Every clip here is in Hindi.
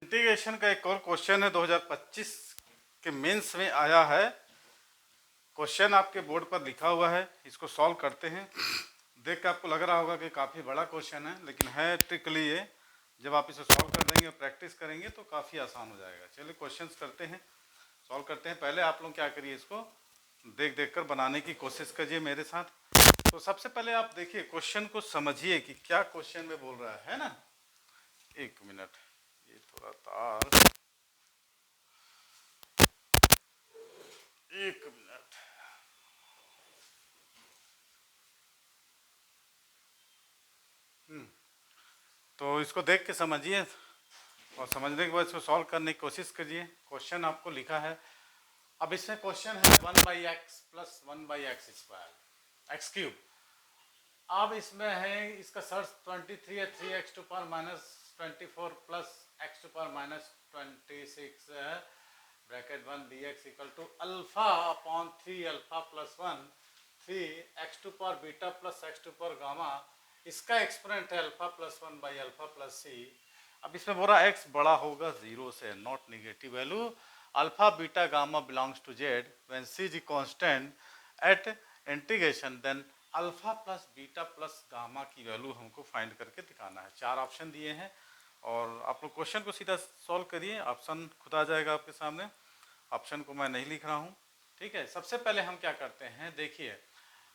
इंटीग्रेशन का एक और क्वेश्चन है 2025 के मेंस में आया है। क्वेश्चन आपके बोर्ड पर लिखा हुआ है, इसको सॉल्व करते हैं। देख के आपको लग रहा होगा कि काफ़ी बड़ा क्वेश्चन है, लेकिन है ट्रिकली ये। जब आप इसे सॉल्व कर देंगे और प्रैक्टिस करेंगे तो काफ़ी आसान हो जाएगा। चलिए क्वेश्चंस करते हैं, सॉल्व करते हैं। पहले आप लोग क्या करिए, इसको देख देख कर बनाने की कोशिश करिए मेरे साथ। तो सबसे पहले आप देखिए, क्वेश्चन को समझिए कि क्या क्वेश्चन में बोल रहा है ना। एक मिनट, ये थोड़ा तार, एक मिनट। तो इसको देख के समझिए और समझने के बाद इसको सॉल्व करने की कोशिश करिए। क्वेश्चन आपको लिखा है, अब इसमें क्वेश्चन है 1/x plus 1/x square x cube. अब इसमें है, इसका सर्च 23 है, 3x to power minus 24 plus x to power minus 26 है, bracket 1 dx equal to alpha upon 3 alpha plus 1 3 x to power beta plus x to power gamma. इसका एक्सपोनेंट है alpha plus 1 by alpha plus C. अब इसमें बोल रहा x बड़ा होगा 0 से, not negative value alpha beta gamma belongs to Z when C is constant at integration, then alpha plus beta plus gamma की वैल्यू हमको फाइंड करके दिखाना है। 4 ऑप्शन दिए हैं और आप लोग क्वेश्चन को सीधा सॉल्व करिए, ऑप्शन खुद आ जाएगा आपके सामने। ऑप्शन को मैं नहीं लिख रहा हूँ, ठीक है। सबसे पहले हम क्या करते हैं, देखिए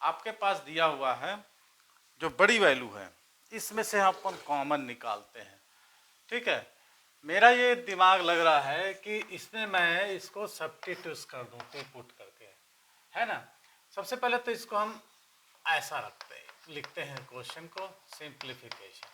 आपके पास दिया हुआ है जो बड़ी वैल्यू है, इसमें से अपन कॉमन निकालते हैं, ठीक है। मेरा ये दिमाग लग रहा है कि इसमें मैं इसको सब्स्टिट्यूट कर दूं, पुट करके, है ना। सबसे पहले तो इसको हम ऐसा रखते हैं, लिखते हैं क्वेश्चन को सिंप्लीफिकेशन।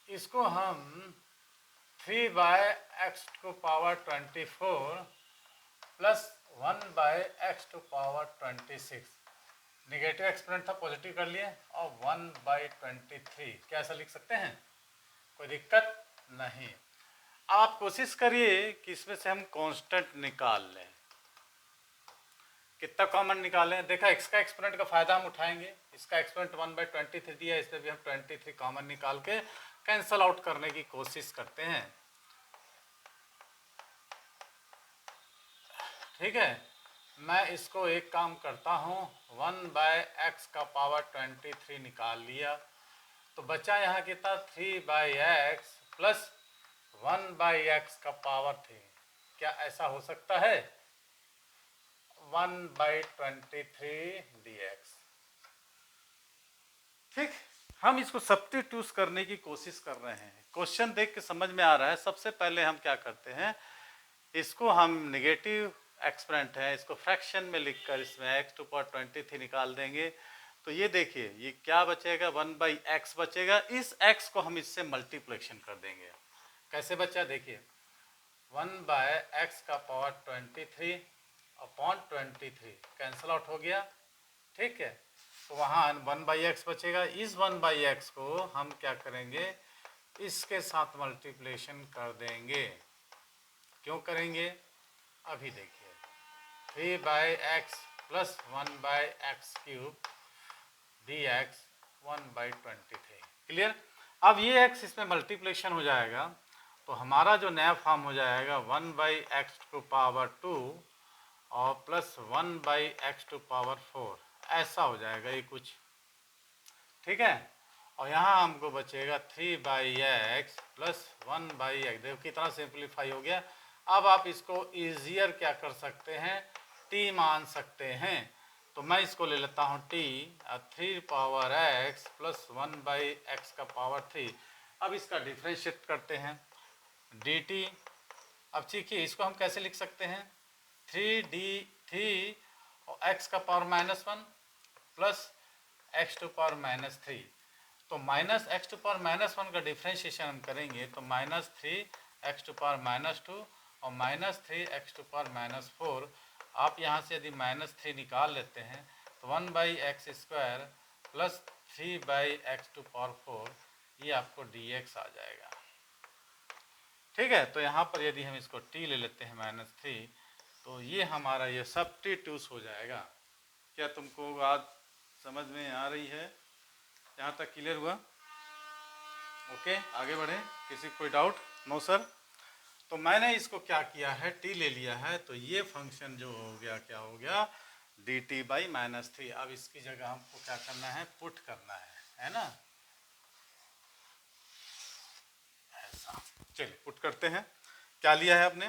इसको हम 3/x to power 24 plus 1/x to power 26, negative exponent था पॉजिटिव कर लिए, और 1/23, क्या ऐसा लिख सकते हैं? कोई दिक्कत नहीं। आप कोशिश करिए कि इसमें से हम कांस्टेंट निकाल लें। कितना कॉमन निकालें? देखा, x का एक्सपोनेंट का फायदा हम उठाएंगे। इसका एक्सपोनेंट 1/23 दिया, इसमें भी हम 23 कॉमन निकाल के कैंसल आउट करने की कोशिश करते हैं, ठीक है। मैं इसको एक काम करता हूँ, 1/x का पावर 23 निकाल लिया, तो बचा यहाँ कितना, 3/x प्लस 1/x का पावर 3। क्या ऐसा हो सकता है? 1/23 dx, ठीक। हम इसको सब्स्टिट्यूट करने की कोशिश कर रहे हैं। क्वेश्चन देख के समझ में आ रहा है। सबसे पहले हम क्या करते हैं, इसको हम नेगेटिव एक्सपोनेंट है, इसको फ्रैक्शन में लिखकर इसमें x टू पावर 23 निकाल देंगे। तो ये देखिए, ये क्या बचेगा, 1/x बचेगा। इस x को हम इससे मल्टीप्लिकेशन कर देंगे। कैसे बचा, देखिए 1/x का पावर 23 अपॉन 23 कैंसल आउट हो गया, ठीक है। तो वहाँ 1/x बचेगा। इस 1/x को हम क्या करेंगे, इसके साथ मल्टीप्लिकेशन कर देंगे। क्यों करेंगे, अभी देखिए, 3/x plus 1/x cube dx 1/23, clear. अब ये x इसमें मल्टीप्लिकेशन हो जाएगा, तो हमारा जो नया फॉर्म हो जाएगा 1/x टू पावर 2 और प्लस 1/x टू पावर 4, ऐसा हो जाएगा ये कुछ, ठीक है। और यहाँ हमको बचेगा 3/x प्लस 1/x। देखो कितना सिंप्लीफाई हो गया। अब आप इसको ईजियर क्या कर सकते हैं, t मान सकते हैं। तो मैं इसको ले लेता हूँ t, 3 power x plus 1/x का पावर 3। अब इसका डिफ्रेंशिएट करते हैं, dt। अब देखिए इसको हम कैसे लिख सकते हैं, 3 और x का power -1 plus x to power -3। तो माइनस एक्स टू पावर -1 का डिफ्रेंशिएशन हम करेंगे तो -3x टू पावर -2 और -3x टू पावर -4। आप यहाँ से यदि -3 निकाल लेते हैं तो 1/x square plus 3/x to power 4, ये आपको dx आ जाएगा, ठीक है। तो यहाँ पर यदि हम इसको t ले लेते हैं -3, तो ये हमारा ये सब्स्टिट्यूट हो जाएगा। क्या तुमको बात समझ में आ रही है? यहाँ तक क्लियर हुआ? ओके, आगे बढ़े। किसी कोई डाउट? No sir. तो मैंने इसको क्या किया है, t ले लिया है, तो ये फंक्शन जो हो गया क्या हो गया, dt बाई -3। अब इसकी जगह हमको क्या करना है, पुट करना है ना। ऐसा, चलिए पुट करते हैं। क्या लिया है आपने?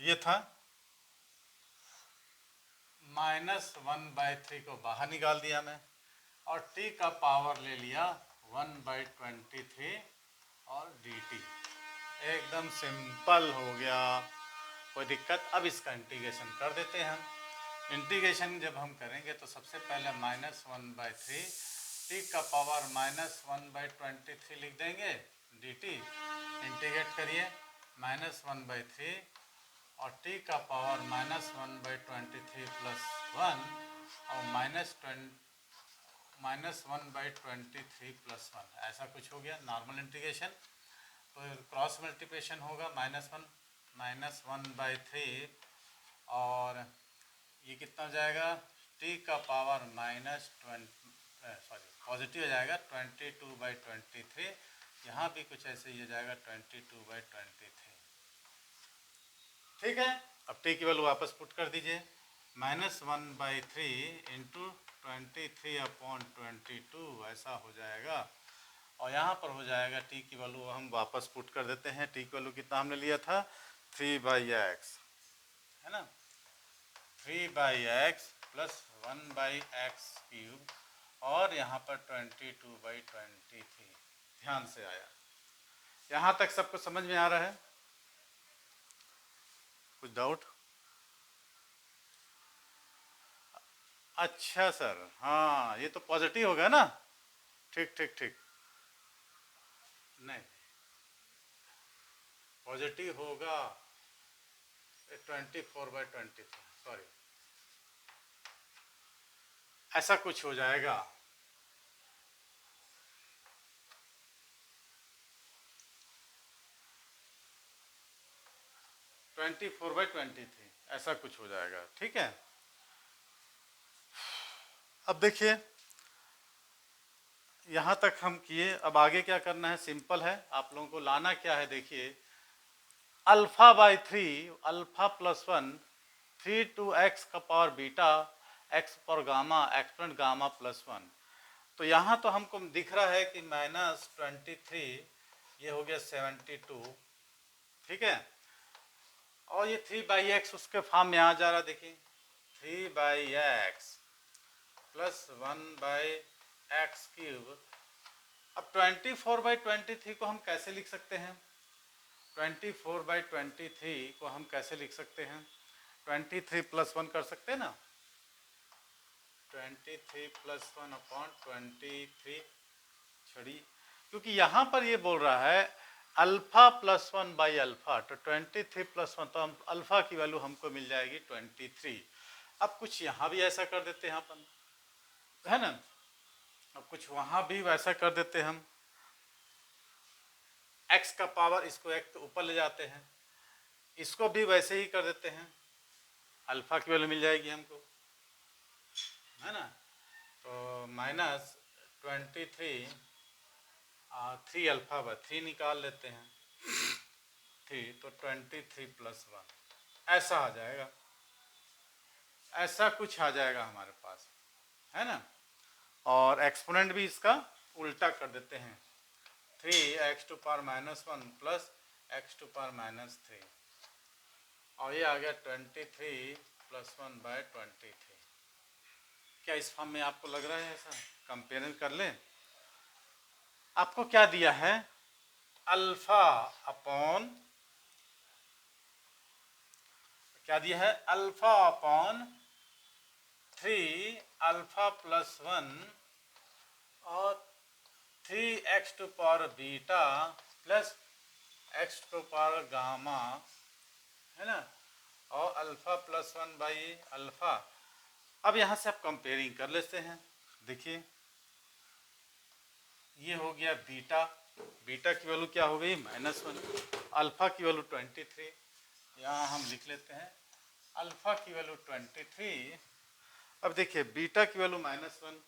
ये था -1/3 को बाहर निकाल दिया मैं, और t का पावर ले लिया 1/23 और dt। एकदम सिंपल हो गया, कोई दिक्कत? अब इसका इंटीग्रेशन कर देते हैं हम। इंटीग्रेशन जब हम करेंगे तो सबसे पहले -1/3 t का पावर -1/23 लिख देंगे dt। इंटीग्रेट करिए -1/3 और t का पावर -1/23 प्लस 1 और -1/23 प्लस 1, ऐसा कुछ हो गया नॉर्मल इंटीग्रेशन। तो क्रॉस मल्टीप्लिकेशन होगा -1/3 और ये कितना हो जाएगा, t का पावर पॉजिटिव हो जाएगा 22/23। यहाँ भी कुछ ऐसे ही हो जाएगा 22/23। ठीक है। अब t की वैल्यू वापस पुट कर दीजिए, -1/3 इंटू 23/22 ऐसा हो जाएगा। और यहाँ पर हो जाएगा t की वैल्यू हम वापस पुट कर देते हैं। t की वैल्यू कितना हमने लिया था, 3/x, है ना। 3/x प्लस 1/x³ और यहाँ पर 22/23। ध्यान से आया? यहाँ तक सबको समझ में आ रहा है? कुछ डाउट? अच्छा सर, हाँ ये तो पॉजिटिव होगा ना। ठीक ठीक ठीक, नहीं पॉजिटिव होगा 24/23, सॉरी ऐसा कुछ हो जाएगा। ट्वेंटी 4/23 ऐसा कुछ हो जाएगा। ठीक है। अब देखिए यहाँ तक हम किए, अब आगे क्या करना है, सिंपल है। आप लोगों को लाना क्या है, देखिए α/3 अल्फा प्लस 1 3 to x का पावर बीटा x पर गामा एक्सपोनेंट गामा प्लस 1। तो यहाँ तो हमको दिख रहा है कि -23, ये हो गया 72। ठीक है। और ये 3/x उसके फॉर्म में आ जा रहा, देखिए 3/x प्लस 1/x³। अब 24/23 को हम कैसे लिख सकते हैं, 24/23 को हम कैसे लिख सकते हैं, 23 प्लस 1 कर सकते हैं ना, 23 प्लस 1/23 छड़ी, क्योंकि यहाँ पर ये बोल रहा है अल्फा प्लस 1/अल्फा, तो 23 प्लस 1, तो हम अल्फा की वैल्यू हमको मिल जाएगी 23। अब कुछ यहाँ भी ऐसा कर देते हैं अपन, है ना। अब कुछ वहाँ भी वैसा कर देते हैं हम, x का पावर इसको एक तो ऊपर ले जाते हैं, इसको भी वैसे ही कर देते हैं, अल्फा की वैल्यू मिल जाएगी हमको, है ना। तो -23 3 अल्फा/3 निकाल लेते हैं, 3 तो 23 प्लस 1 ऐसा आ जाएगा, ऐसा कुछ आ जाएगा हमारे पास, है ना। और एक्सपोनेंट भी इसका उल्टा कर देते हैं, 3x⁻⁻1 प्लस x⁻⁻3 और ये आ गया 23 प्लस 1/23। क्या इस फॉर्म में आपको लग रहा है ऐसा? कंपेयर कर लें। आपको क्या दिया है, अल्फा अपॉन, क्या दिया है, अल्फा अपॉन 3 अल्फा प्लस 1 और 3x⁻β प्लस x⁻γ, है ना, और अल्फा प्लस 1/अल्फा। अब यहाँ से आप कंपेयरिंग कर लेते हैं। देखिए ये हो गया बीटा, बीटा की वैल्यू क्या हो गई, -1, अल्फा की वैल्यू 23, यहाँ हम लिख लेते हैं अल्फा की वैल्यू 23। अब देखिए बीटा की वैल्यू -1,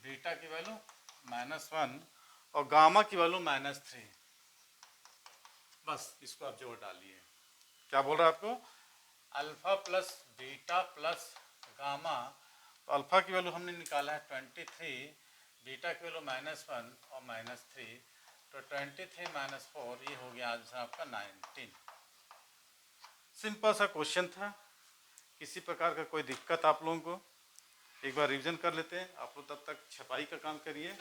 बीटा की वैल्यू -1 और गामा की वैल्यू -3। बस इसको आप जोड़ डालिए। क्या बोल रहा है आपको? Alpha plus beta plus gamma. तो अल्फा की वैल्यू हमने निकाला है 23, बीटा की वैल्यू -1 और -3, तो 23 - 4 ये हो गया आंसर आपका 19। सिंपल सा क्वेश्चन था। किसी प्रकार का कोई दिक्कत आप लोगों को? एक बार रिवीजन कर लेते हैं। आप लोग तब तक छपाई का काम करिए,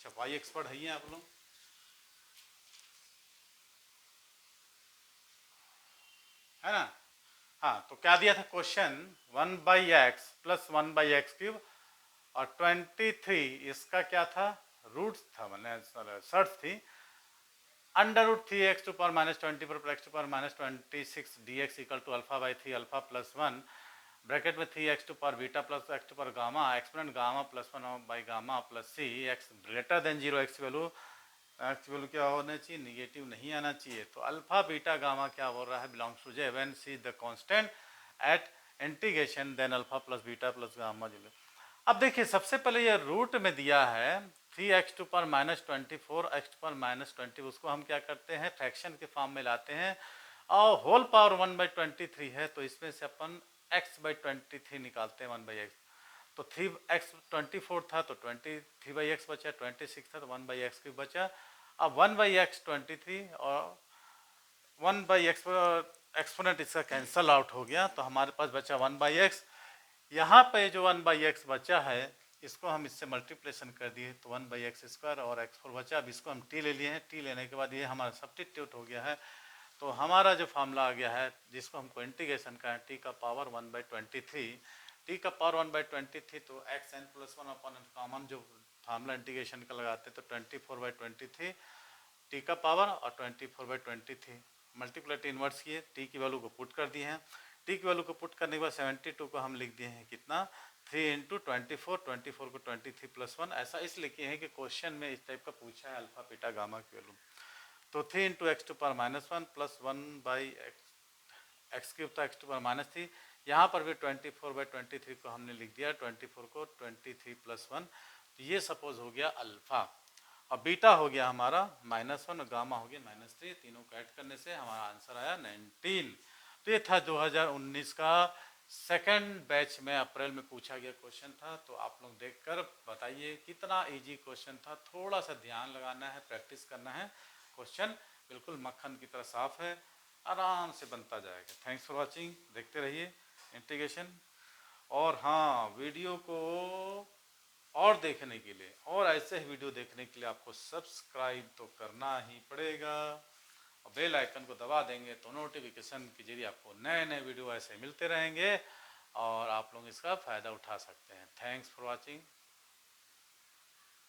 छपाई एक्सपर्ट है ही आप लोग। है ना? हाँ, तो क्या दिया था क्वेश्चन? 1/x प्लस 1/x³ और 23 इसका क्या था? रूट्स था, मैंने शर्त थी। √3x² -24 + x² -26 dx equal to α/3 alpha plus 1 bracket में 3x² beta plus x² gamma exponent gamma plus 1 gamma plus c x greater than 0 x value क्या होना चाहिए? निगेटिव नहीं आना चाहिए। तो अल्फा बीटा गामा क्या बोल रहा है? Belongs to J when C the constant at integration then alpha plus beta plus gamma. अब देखिए, सबसे पहले ये रूट में दिया है 3x² -24 x² -20, उसको हम क्या करते हैं? फ्रैक्शन के फॉर्म में लाते हैं और होल पावर 1/23 है, तो इसमें से अपन x/23 निकालते हैं 1/x। तो 3x24 था तो 23/x बचा, 26 था तो 1/x³ बचा। अब 1/x 23 और 1/x एक्सपोनेंट इसका कैंसल आउट हो गया, तो हमारे पास बचा 1/x। यहाँ पे जो 1/x बचा है इसको हम इससे मल्टीप्लेशन कर दिए तो 1/x² और x4 बचा। अब इसको हम t ले लिए हैं, t लेने के बाद ये हमारा सब्स्टिट्यूट हो गया है। तो हमारा जो फार्मूला आ गया है जिसको हमको इंटीग्रेशन का है t का पावर 1/23, t का पावर 1/23, तो xn + 1 अपन कॉमन जो फार्मूला इंटीग्रेशन का लगाते हैं तो 24/23 t का पावर और 24/23 मल्टीप्लाई इन्वर्स किए, t की वैल्यू को पुट कर दिए हैं। t की वैल्यू को पुट करने के बाद 72 को हम लिख दिए हैं कितना? 3 × 24, 24 को 23 + 1। ऐसा इसलिए किए हैं कि क्वेश्चन में इस टाइप का पूछा है अल्फा बीटा गामा की वैल्यू। तो 3 × x² -1 प्लस 1/x³ था x² -3। यहाँ पर भी 24/23 को हमने लिख दिया, 24 को 23 + 1। तो ये सपोज हो गया अल्फा और बीटा हो गया हमारा -1 और गामा हो गया -3। तीनों को ऐड करने से हमारा आंसर आया 19। तो ये था 2019 का सेकंड बैच में अप्रैल में पूछा गया क्वेश्चन था। तो आप लोग देखकर बताइए कितना इजी क्वेश्चन था। थोड़ा सा ध्यान लगाना है, प्रैक्टिस करना है। क्वेश्चन बिल्कुल मक्खन की तरह साफ है, आराम से बनता जाएगा। थैंक्स फॉर वॉचिंग, देखते रहिए इंटीग्रेशन। और हाँ, वीडियो को और देखने के लिए और ऐसे ही वीडियो देखने के लिए आपको सब्सक्राइब तो करना ही पड़ेगा और बेल आइकन को दबा देंगे तो नोटिफिकेशन के जरिए आपको नए नए वीडियो ऐसे मिलते रहेंगे और आप लोग इसका फ़ायदा उठा सकते हैं। Thanks for watching.